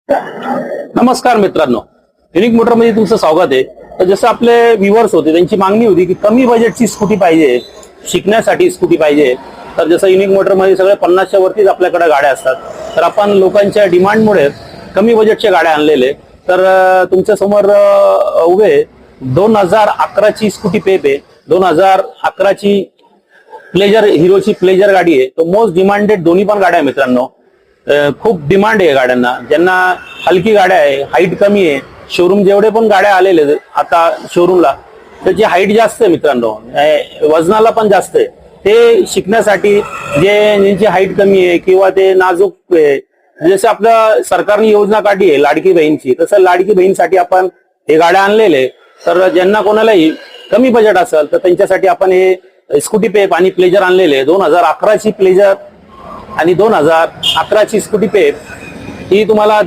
नमस्कार मित्रांनो, युनिक मोटरमध्ये तुमचं स्वागत आहे। तर जसं आपले व्ह्युअर्स होते त्यांची मागणी होती की कमी बजेटची स्कूटी पाहिजे, शिकण्यासाठी स्कूटी पाहिजे। तर जसं युनिक मोटरमध्ये सगळे 50च्या वरतीच आपल्याकडे गाड्या असतात, तर आपण लोकांच्या डिमांडमुळे कमी बजेटच्या गाड्या आणलेले। तर तुमच्या समोर उभे 2011 ची स्कूटी पेप आहे। 2011 ची प्लेजर, हिरोची प्लेजर गाडी आहे। तो मोस्ट डिमांडेड दोन्ही पण गाड्या मित्रांनो, खूप डिमांड आहे गाड्यांना। ज्यांना हलकी गाड्या आहे, हाईट कमी आहे, शोरूम जेवढे पण गाड्या आलेले आता शोरूमला त्याची हाईट जास्त आहे मित्रांनो, वजनाला पण जास्त आहे। ते शिकण्यासाठी ज्यांची हाईट कमी आहे किंवा ते नाजूक आहे, जसं आपल्या सरकारने योजना काढली आहे लाडकी बहीणची, तसं लाडकी बहीणसाठी आपण हे गाड्या आणलेले। तर ज्यांना कोणालाही कमी बजेट असेल तर त्यांच्यासाठी आपण हे स्कूटी पेप आणि प्लेजर आणलेले। 2011 ची प्लेजर आणि 2011 ची स्कूटी पेप ही तुम्हाला